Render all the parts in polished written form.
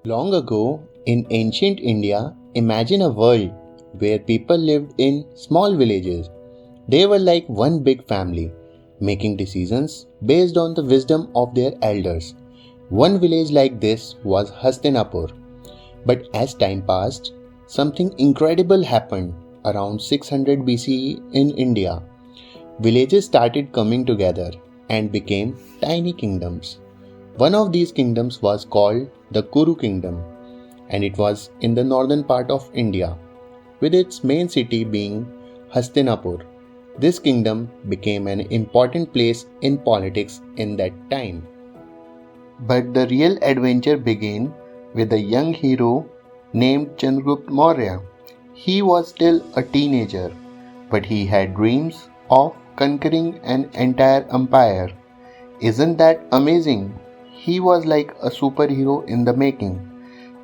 Long ago, in ancient India, imagine a world where people lived in small villages. They were like one big family, making decisions based on the wisdom of their elders. One village like this was Hastinapur. But as time passed, something incredible happened around 600 BCE in India. Villages started coming together and became tiny kingdoms. One of these kingdoms was called the Kuru kingdom, and it was in the northern part of India, with its main city being Hastinapur. This kingdom became an important place in politics in that time. But the real adventure began with a young hero named Chandragupta Maurya. He was still a teenager, but he had dreams of conquering an entire empire. Isn't that amazing? He was like a superhero in the making.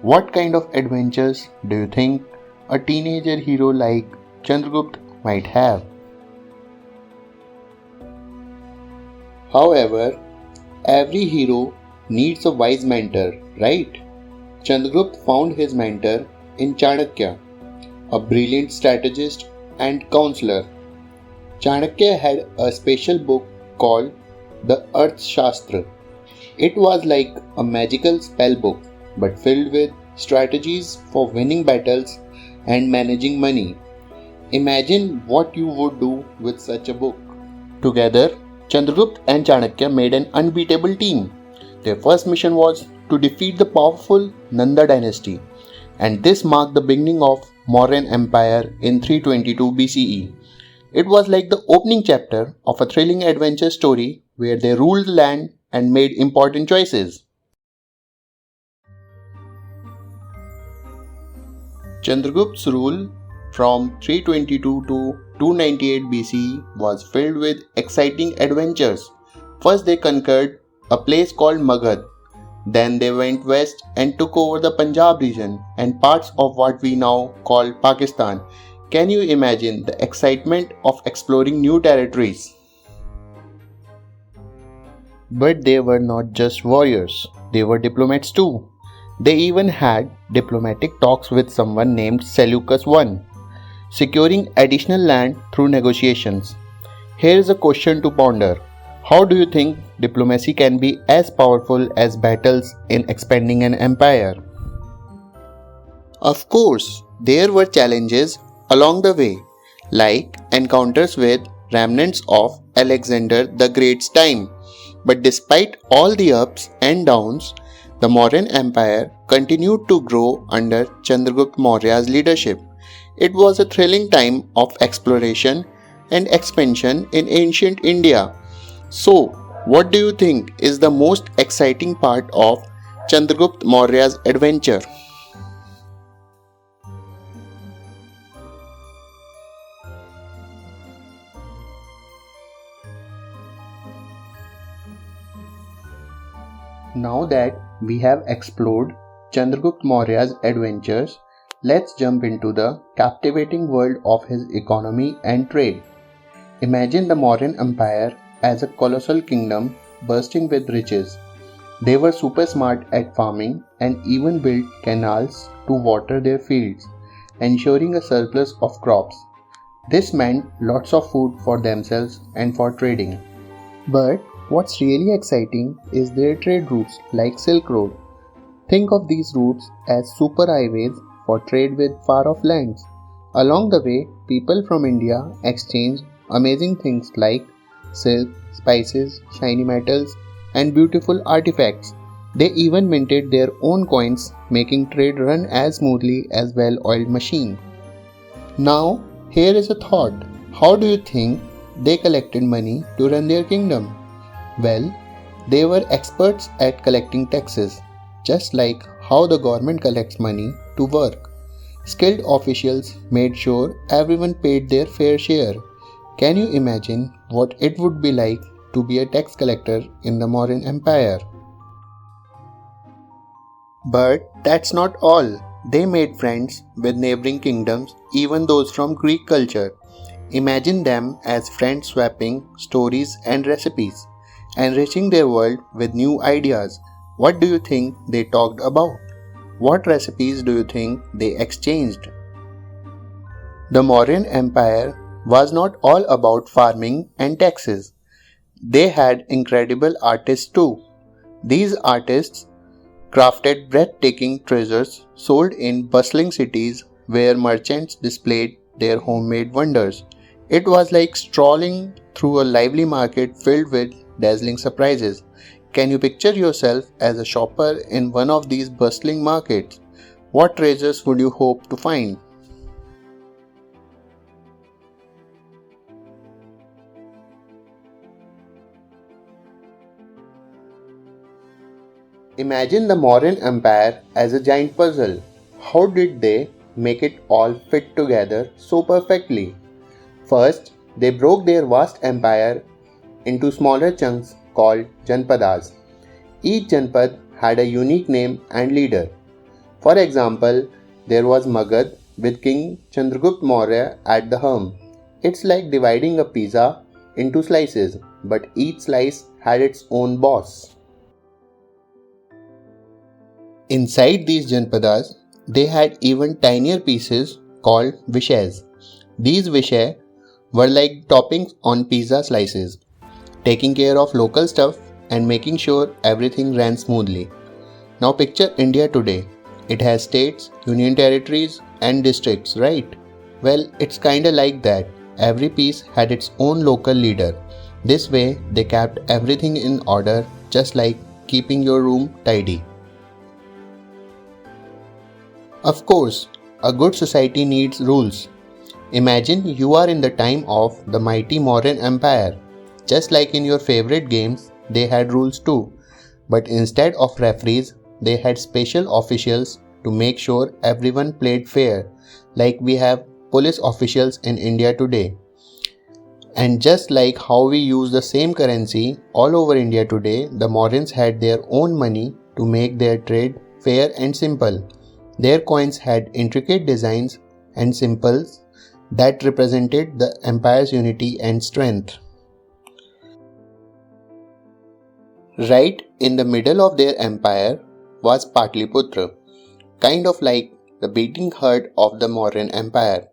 What kind of adventures do you think a teenager hero like Chandragupta might have? However, every hero needs a wise mentor, right? Chandragupta found his mentor in Chanakya, a brilliant strategist and counselor. Chanakya had a special book called the Earth Shastra. It was like a magical spell book, but filled with strategies for winning battles and managing money. Imagine what you would do with such a book. Together, Chandragupta and Chanakya made an unbeatable team. Their first mission was to defeat the powerful Nanda dynasty, and this marked the beginning of Mauryan Empire in 322 BCE. It was like the opening chapter of a thrilling adventure story where they ruled the land and made important choices. Chandragupta's rule from 322 to 298 BCE was filled with exciting adventures. First, they conquered a place called Magad. Then they went west and took over the Punjab region and parts of what we now call Pakistan. Can you imagine the excitement of exploring new territories? But they were not just warriors, they were diplomats too. They even had diplomatic talks with someone named Seleucus I, securing additional land through negotiations. Here is a question to ponder. How do you think diplomacy can be as powerful as battles in expanding an empire? Of course, there were challenges along the way, like encounters with remnants of Alexander the Great's time. But despite all the ups and downs, the Mauryan Empire continued to grow under Chandragupta Maurya's leadership. It was a thrilling time of exploration and expansion in ancient India. So, what do you think is the most exciting part of Chandragupta Maurya's adventure? Now that we have explored Chandragupta Maurya's adventures, let's jump into the captivating world of his economy and trade. Imagine the Mauryan Empire as a colossal kingdom bursting with riches. They were super smart at farming and even built canals to water their fields, ensuring a surplus of crops. This meant lots of food for themselves and for trading. But what's really exciting is their trade routes like Silk Road. Think of these routes as super highways for trade with far off lands. Along the way, people from India exchanged amazing things like silk, spices, shiny metals, and beautiful artifacts. They even minted their own coins, making trade run as smoothly as well-oiled machine. Now, here is a thought. How do you think they collected money to run their kingdom? Well, they were experts at collecting taxes, just like how the government collects money to work. Skilled officials made sure everyone paid their fair share. Can you imagine what it would be like to be a tax collector in the Mauryan Empire? But that's not all. They made friends with neighboring kingdoms, even those from Greek culture. Imagine them as friends swapping stories and recipes, enriching their world with new ideas. What do you think they talked about? What recipes do you think they exchanged? The Mauryan Empire was not all about farming and taxes. They had incredible artists too. These artists crafted breathtaking treasures sold in bustling cities where merchants displayed their homemade wonders. It was like strolling through a lively market filled with dazzling surprises. Can you picture yourself as a shopper in one of these bustling markets? What treasures would you hope to find? Imagine the Mauryan Empire as a giant puzzle. How did they make it all fit together so perfectly? First, they broke their vast empire into smaller chunks called Janpadas. Each Janpad had a unique name and leader. For example, there was Magad with King Chandragupta Maurya at the helm. It's like dividing a pizza into slices, but each slice had its own boss. Inside these Janpadas, they had even tinier pieces called Vishays. These Vishay were like toppings on pizza slices, taking care of local stuff and making sure everything ran smoothly. Now picture India today. It has states, union territories, and districts, right? Well, it's kinda like that. Every piece had its own local leader. This way, they kept everything in order, just like keeping your room tidy. Of course, a good society needs rules. Imagine you are in the time of the mighty Mauryan Empire. Just like in your favorite games, they had rules too. But instead of referees, they had special officials to make sure everyone played fair, like we have police officials in India today. And just like how we use the same currency all over India today, the Mauryans had their own money to make their trade fair and simple. Their coins had intricate designs and symbols that represented the empire's unity and strength. Right in the middle of their empire was Patliputra, kind of like the beating heart of the Mauryan Empire.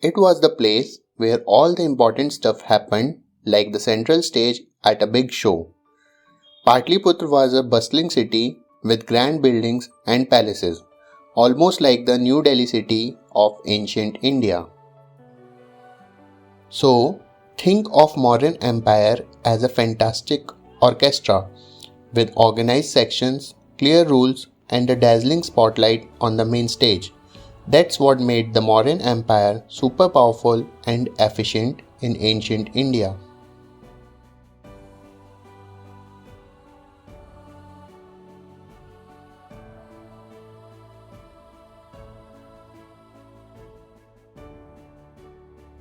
It was the place where all the important stuff happened, like the central stage at a big show. Patliputra was a bustling city with grand buildings and palaces, almost like the New Delhi city of ancient India. So, think of Mauryan Empire as a fantastic orchestra with organized sections, clear rules, and a dazzling spotlight on the main stage. That's what made the Mauryan Empire super powerful and efficient in ancient India.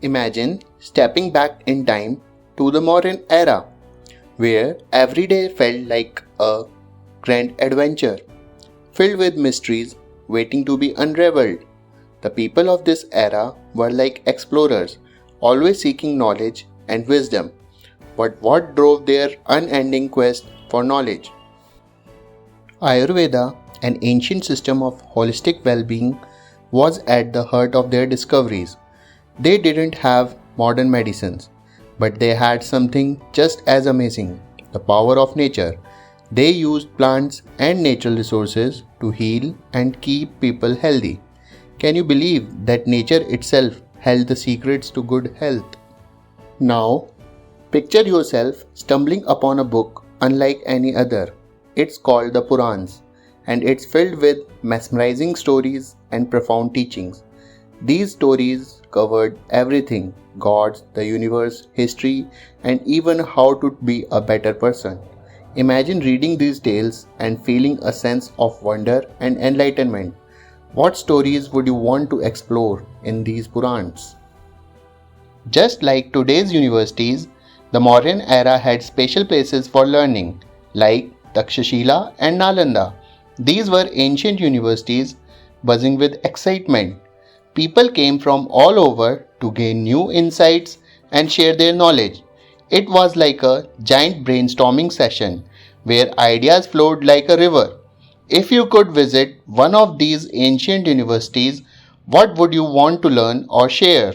Imagine stepping back in time to the Mauryan era, where every day felt like a grand adventure, filled with mysteries waiting to be unraveled. The people of this era were like explorers, always seeking knowledge and wisdom. But what drove their unending quest for knowledge? Ayurveda, an ancient system of holistic well being, was at the heart of their discoveries. They didn't have modern medicines, but they had something just as amazing: the power of nature. They used plants and natural resources to heal and keep people healthy. Can you believe that nature itself held the secrets to good health? Now, picture yourself stumbling upon a book unlike any other. It's called the Purans, and it's filled with mesmerizing stories and profound teachings. These stories covered everything: gods, the universe, history, and even how to be a better person. Imagine reading these tales and feeling a sense of wonder and enlightenment. What stories would you want to explore in these Purans? Just like today's universities, the Mauryan era had special places for learning, like Takshashila and Nalanda. These were ancient universities buzzing with excitement. People came from all over to gain new insights and share their knowledge. It was like a giant brainstorming session where ideas flowed like a river. If you could visit one of these ancient universities, what would you want to learn or share?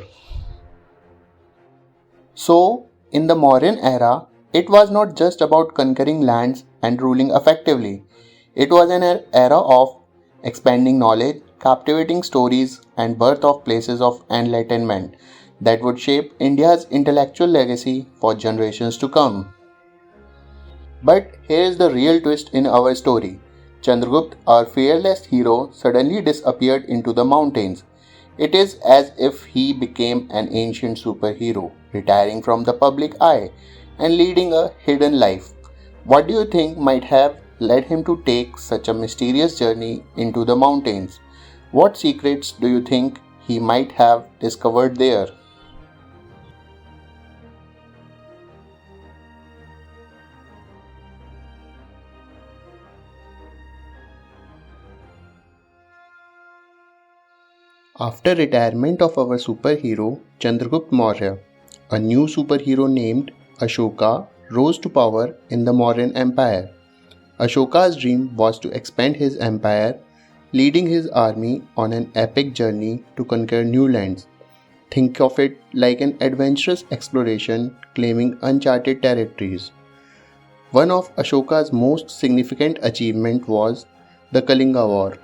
So, in the Mauryan era, it was not just about conquering lands and ruling effectively. It was an era of expanding knowledge, captivating stories, and birth of places of enlightenment that would shape India's intellectual legacy for generations to come. But here is the real twist in our story. Chandragupta, our fearless hero, suddenly disappeared into the mountains. It is as if he became an ancient superhero, retiring from the public eye and leading a hidden life. What do you think might have led him to take such a mysterious journey into the mountains? What secrets do you think he might have discovered there? After retirement of our superhero Chandragupta Maurya, a new superhero named Ashoka rose to power in the Mauryan Empire. Ashoka's dream was to expand his empire, leading his army on an epic journey to conquer new lands. Think of it like an adventurous exploration claiming uncharted territories. One of Ashoka's most significant achievements was the Kalinga War.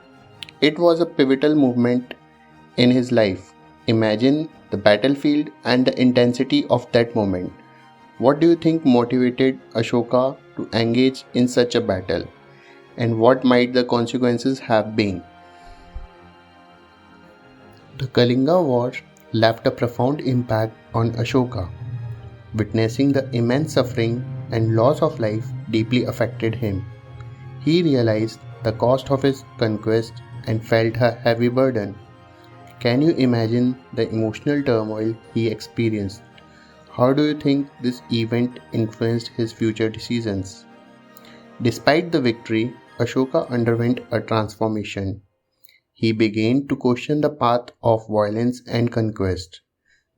It was a pivotal movement in his life. Imagine the battlefield and the intensity of that moment. What do you think motivated Ashoka to engage in such a battle? And what might the consequences have been? The Kalinga War left a profound impact on Ashoka. Witnessing the immense suffering and loss of life deeply affected him. He realized the cost of his conquest and felt a heavy burden. Can you imagine the emotional turmoil he experienced? How do you think this event influenced his future decisions? Despite the victory, Ashoka underwent a transformation. He began to question the path of violence and conquest.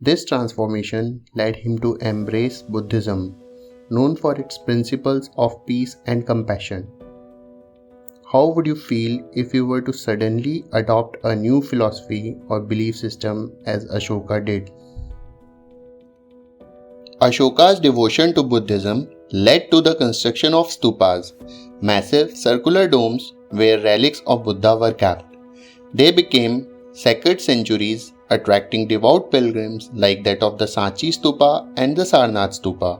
This transformation led him to embrace Buddhism, known for its principles of peace and compassion. How would you feel if you were to suddenly adopt a new philosophy or belief system as Ashoka did? Ashoka's devotion to Buddhism led to the construction of stupas, massive circular domes where relics of Buddha were kept. They became sacred sanctuaries, attracting devout pilgrims like that of the Sanchi Stupa and the Sarnath Stupa.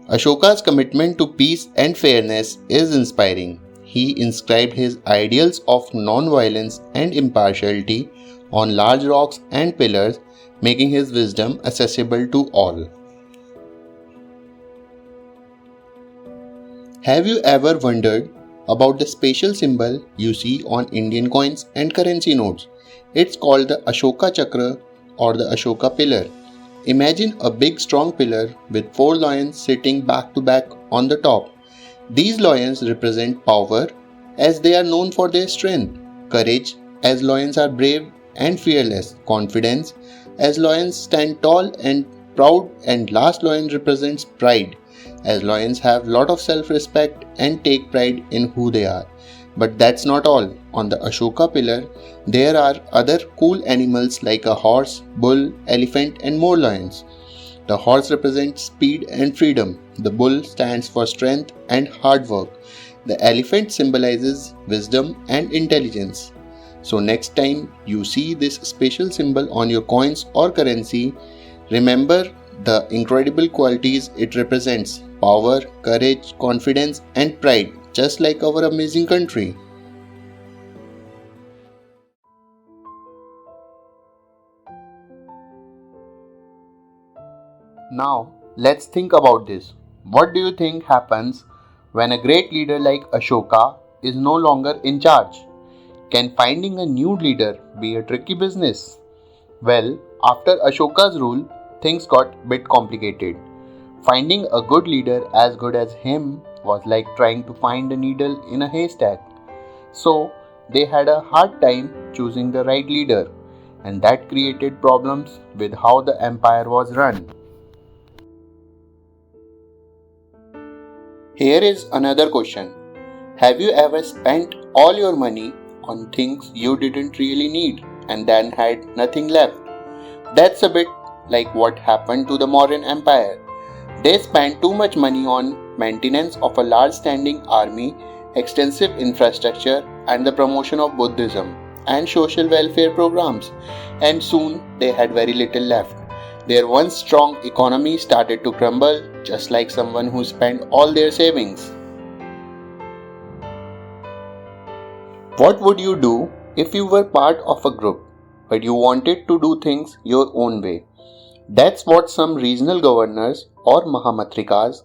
Ashoka's commitment to peace and fairness is inspiring. He inscribed his ideals of non-violence and impartiality on large rocks and pillars, making his wisdom accessible to all. Have you ever wondered about the special symbol you see on Indian coins and currency notes? It's called the Ashoka Chakra or the Ashoka Pillar. Imagine a big strong pillar with four lions sitting back to back on the top. These lions represent power as they are known for their strength, courage as lions are brave and fearless, confidence as lions stand tall and proud, and last lion represents pride as lions have lot of self-respect and take pride in who they are. But that's not all. On the Ashoka pillar, there are other cool animals like a horse, bull, elephant and more lions. The horse represents speed and freedom. The bull stands for strength and hard work. The elephant symbolizes wisdom and intelligence. So next time you see this special symbol on your coins or currency, remember the incredible qualities it represents: power, courage, confidence and pride, just like our amazing country. Now, let's think about this. What do you think happens when a great leader like Ashoka is no longer in charge? Can finding a new leader be a tricky business? Well, after Ashoka's rule, things got a bit complicated. Finding a good leader as good as him was like trying to find a needle in a haystack. So, they had a hard time choosing the right leader, and that created problems with how the empire was run. Here is another question. Have you ever spent all your money on things you didn't really need and then had nothing left. That's a bit like what happened to the Mauryan Empire. They spent too much money on maintenance of a large standing army, extensive infrastructure, and the promotion of Buddhism and social welfare programs, and soon they had very little left. Their once strong economy started to crumble, just like someone who spent all their savings. What would you do if you were part of a group, but you wanted to do things your own way? That's what some regional governors or Mahamatrikas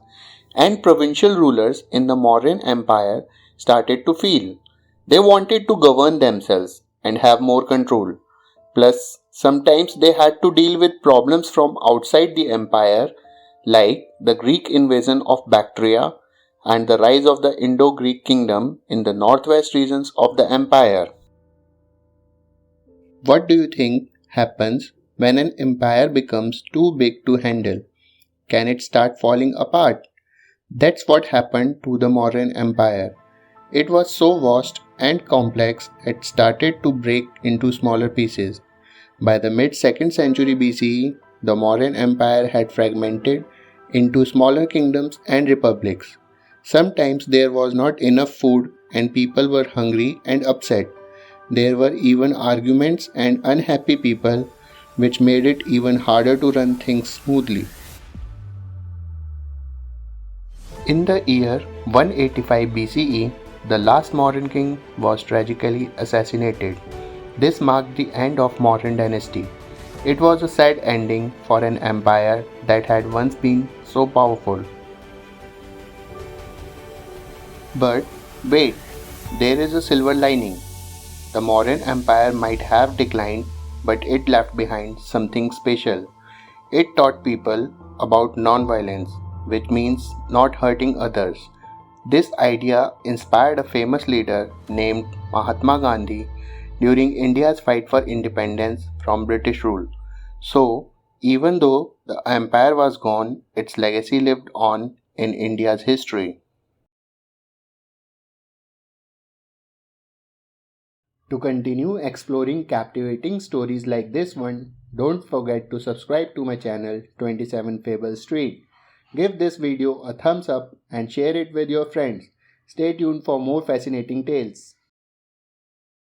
and provincial rulers in the Mauryan Empire started to feel. They wanted to govern themselves and have more control. Plus, sometimes they had to deal with problems from outside the empire, like the Greek invasion of Bactria and the rise of the Indo-Greek kingdom in the northwest regions of the empire. What do you think happens when an empire becomes too big to handle? Can it start falling apart? That's what happened to the Mauryan Empire. It was so vast and complex it started to break into smaller pieces. By the mid 2nd century BCE, the Mauryan Empire had fragmented into smaller kingdoms and republics. Sometimes there was not enough food and people were hungry and upset. There were even arguments and unhappy people, which made it even harder to run things smoothly. In the year 185 BCE, the last Mauryan king was tragically assassinated. This marked the end of Mauryan dynasty. It was a sad ending for an empire that had once been so powerful. But wait, there is a silver lining. The Mauryan Empire might have declined, but it left behind something special. It taught people about non-violence, which means not hurting others. This idea inspired a famous leader named Mahatma Gandhi during India's fight for independence from British rule. So, even though the empire was gone, its legacy lived on in India's history. To continue exploring captivating stories like this one, don't forget to subscribe to my channel 27 Fables Street. Give this video a thumbs up and share it with your friends. Stay tuned for more fascinating tales.